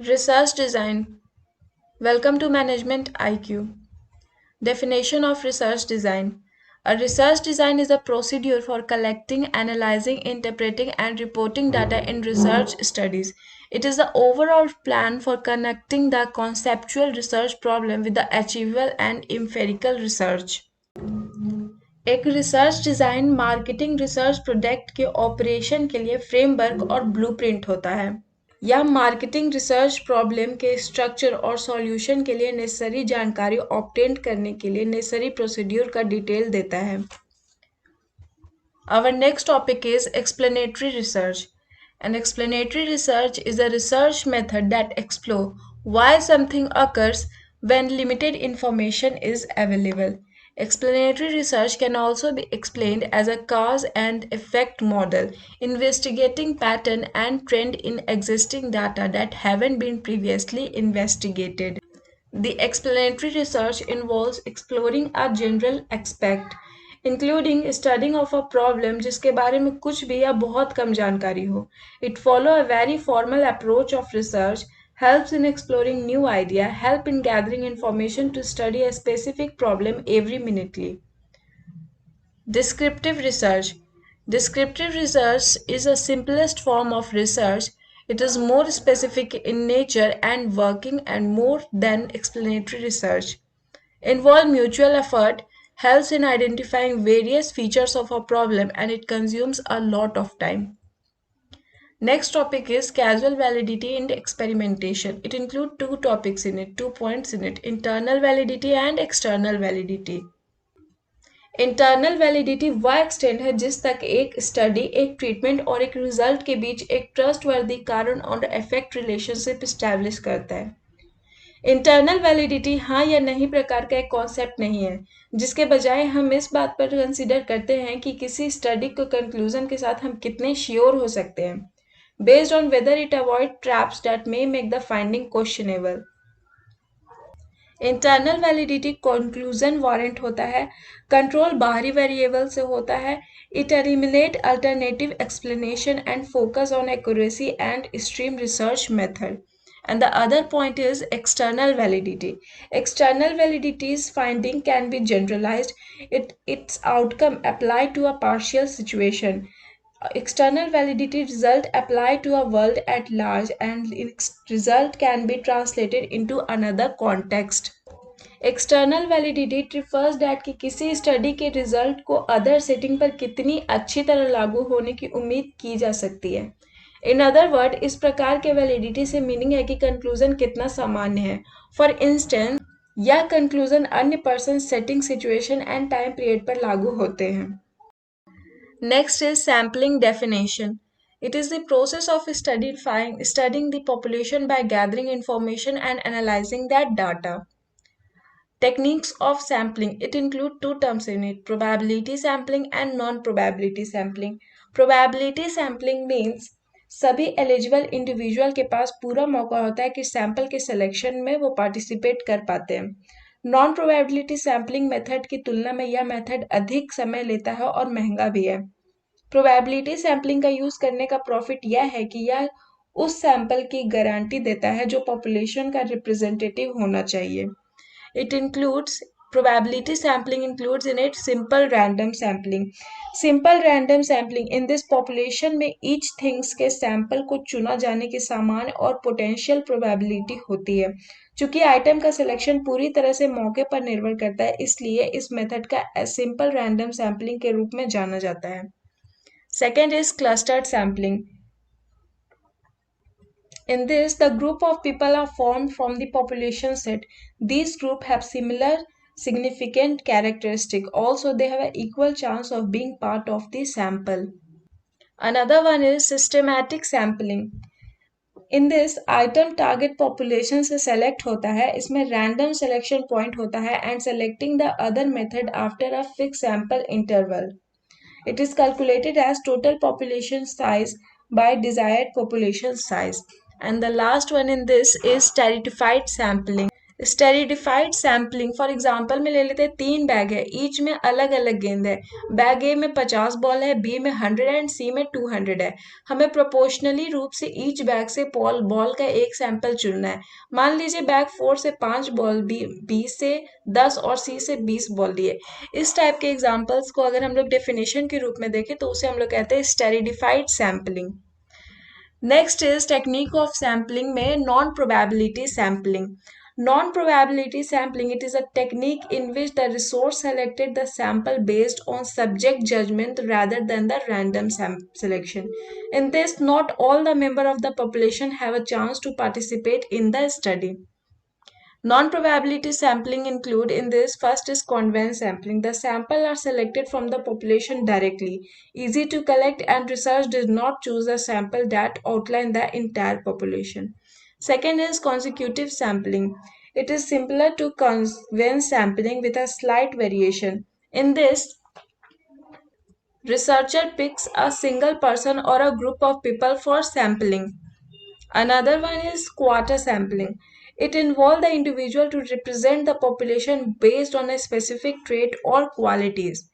Research design. Welcome to Management IQ. Definition of research design. A research design is a procedure for collecting, analyzing, interpreting, and reporting data in research studies. It is the overall plan for connecting the conceptual research problem with the achievable and empirical research. एक research design marketing research product के operation के लिए framework और blueprint होता है या marketing research problem के structure और सॉल्यूशन के लिए नेसेसरी जानकारी ऑब्टेन करने के लिए नेसेसरी प्रोसीड्यूर का डिटेल देता है. Our next topic is explanatory research. An explanatory research is a research method that explores why something occurs when limited information is available. Explanatory research can also be explained as a cause and effect model, investigating pattern and trend in existing data that haven't been previously investigated. The explanatory research involves exploring a general aspect, including studying of a problem जिसके बारे में कुछ भी या बहुत कम जानकारी हो. It follows a very formal approach of research, helps in exploring new idea, help in gathering information to study a specific problem every minutely. Descriptive research. Descriptive research is the simplest form of research. It is more specific in nature and working and more than explanatory research. Involve mutual effort, helps in identifying various features of a problem, and it consumes a lot of time. Next topic is causal validity and experimentation. It includes two topics in it, 2 points in it, internal validity and external validity. Internal validity वह extent है जिस तक एक study एक treatment और एक result के बीच एक ट्रस्टवर्दी कारण और इफेक्ट रिलेशनशिप स्टैब्लिश करता है. इंटरनल वैलिडिटी हाँ या नहीं प्रकार का एक कॉन्सेप्ट नहीं है, जिसके बजाय हम इस बात पर कंसिडर करते हैं कि किसी स्टडी के कंक्लूजन के साथ हम कितने श्योर हो सकते हैं, based on whether it avoid traps that may make the finding questionable. Internal validity conclusion warrant होता है, कंट्रोल बाहरी वेरिएबल से होता है, it eliminate alternative explanation and focus on accuracy and stream research method. And the other point is external validity. External validity's finding can be generalized. Its outcome applied to a partial situation. External validity result apply to a world at large and its result can be translated into another context. External validity refers that कि किसी study के result को other setting पर कितनी अच्छी तरह लागू होने की उम्मीद की जा सकती है. इन अदर वर्ड, इस प्रकार के वैलिडिटी से मीनिंग है कि कंक्लूजन कितना सामान्य है. फॉर इंस्टेंस, यह कंक्लूजन अन्य person, setting, situation and time period पर लागू होते हैं. Next is sampling definition. It is the process of studying the population by gathering information and analyzing that data. Techniques of sampling. It includes two terms in it, probability sampling and non-probability sampling. Probability sampling means सभी eligible individual के पास पूरा मौका होता है कि sample के selection में वो पार्टिसिपेट कर पाते हैं. नॉन प्रोबेबिलिटी सैम्पलिंग मेथड की तुलना में यह मेथड अधिक समय लेता है और महंगा भी है. प्रोबेबिलिटी सैम्पलिंग का यूज करने का प्रॉफिट यह है कि यह उस सैंपल की गारंटी देता है जो पॉपुलेशन का रिप्रेजेंटेटिव होना चाहिए. It includes probability sampling includes in it simple random sampling. Simple random sampling in this population में each things के सैंपल को चुना जाने की सामान्य और पोटेंशियल प्रोबेबिलिटी होती है. चूंकि आइटम का सिलेक्शन पूरी तरह से मौके पर निर्भर करता है, इसलिए इस मेथड का सिंपल रैंडम सैम्पलिंग के रूप में जाना जाता है. Second is clustered sampling. In this, the group of people are formed from the population set. These groups have similar significant characteristics. Also, they have an equal chance of being part of the sample. Another one is systematic sampling. In this, item target population से select होता है. इसमें random selection point होता है and selecting the other method after a fixed sample interval. It is calculated as total population size by desired population size. And the last one in this is stratified sampling. Stratified sampling, for example में ले लेते हैं 3 bag है, each में अलग अलग गेंद है। बैग ए में 50 बॉल है, बी में 100 एंड सी में 200 है। हमें प्रोपोर्शनली रूप से ईच बैग से बॉल बॉल का एक सैंपल चुनना है। मान लीजिए बैग 4 से 5 बॉल, बी से 10 और सी से 20 बॉल लिए। इस टाइप के एग्जाम्पल्स को अगर हम लोग डेफिनेशन के रूप में देखें तो उसे हम लोग कहते हैं stratified sampling. Next is technique of sampling में non probability sampling. Non probability sampling, it is a technique in which the resource selected the sample based on subject judgment rather than the random selection. In this, not all the members of the population have a chance to participate in the study. Non-probability sampling include in this. First is conveyance sampling. The sample are selected from the population directly. Easy to collect and research does not choose a sample that outline the entire population. Second is consecutive sampling. It is similar to conveyance sampling with a slight variation. In this, researcher picks a single person or a group of people for sampling. Another one is quarter sampling. It involves the individual to represent the population based on a specific trait or qualities.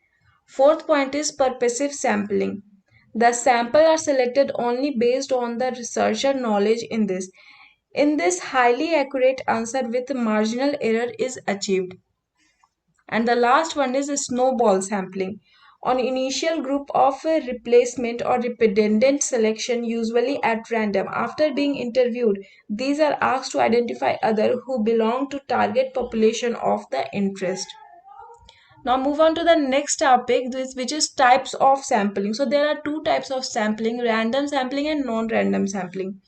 Fourth point is purposive sampling. The sample are selected only based on the researcher knowledge in this. In this, highly accurate answer with marginal error is achieved. And the last one is snowball sampling. On initial group of a replacement or redundant selection, usually at random. After being interviewed, these are asked to identify other who belong to target population of the interest. Now move on to the next topic, which is types of sampling. So there are two types of sampling: random sampling and non-random sampling.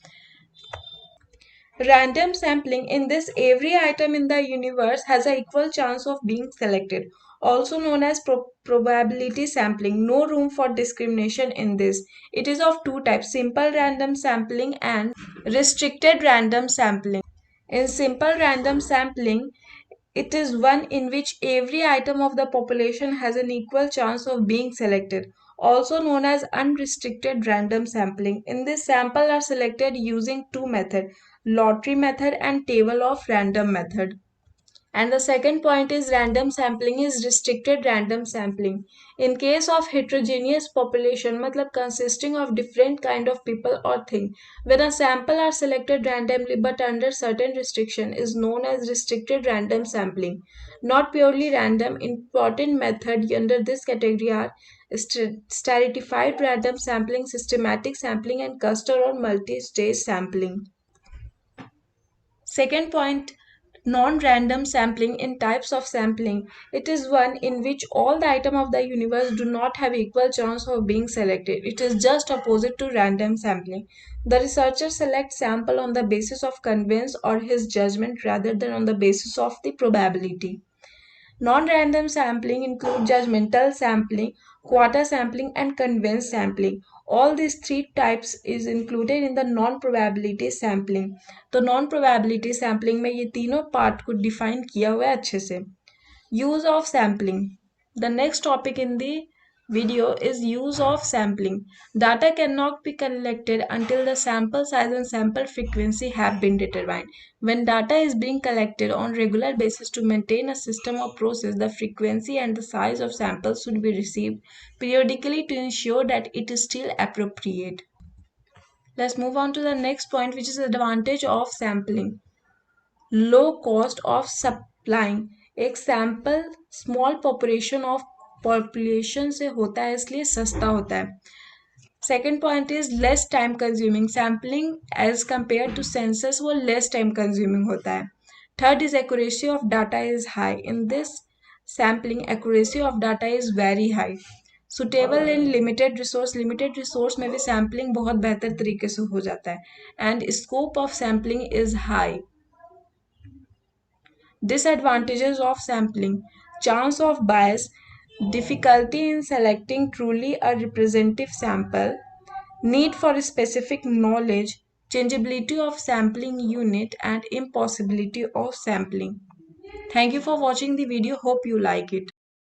Random sampling, in this every item in the universe has an equal chance of being selected, also known as probability sampling. No room for discrimination in this. It is of two types: simple random sampling and restricted random sampling. In simple random sampling, it is one in which every item of the population has an equal chance of being selected, also known as unrestricted random sampling. In this, samples are selected using two methods: lottery method and table of random method. And the second point is random sampling is restricted random sampling. In case of heterogeneous population, matlab consisting of different kind of people or thing, when a sample are selected randomly but under certain restriction, is known as restricted random sampling. Not purely random. Important method under this category are stratified random sampling, systematic sampling, and cluster or multi-stage sampling. Second point, non-random sampling. In types of sampling, it is one in which all the items of the universe do not have equal chance of being selected. It is just opposite to random sampling. The researcher selects sample on the basis of convenience or his judgment rather than on the basis of the probability. Non-random sampling include judgmental sampling, quarter sampling, and convenience sampling. All these three types is included in the non-probability sampling. तो non-probability sampling में ये तीनों part को define किया हुआ है अच्छे से. Use of sampling. The next topic in the video is use of sampling. Data cannot be collected until the sample size and sample frequency have been determined. When data is being collected on regular basis to maintain a system or process, the frequency and the size of samples should be received periodically to ensure that it is still appropriate. Let's move on to the next point, which is the advantage of sampling. Low cost of supplying. एक sample small population से होता है इसलिए सस्ता होता है. Second point is less time consuming. Sampling as compare to census वो less time consuming होता है. Third is accuracy of data is high. In this sampling accuracy of data is very high. Suitable in limited resource में भी sampling बहुत बेहतर तरीके से हो जाता है. And scope of sampling is high. Disadvantages of sampling: chance of bias, difficulty in selecting truly a representative sample, need for specific knowledge, changeability of sampling unit, and impossibility of sampling. Thank you for watching the video. Hope you like it.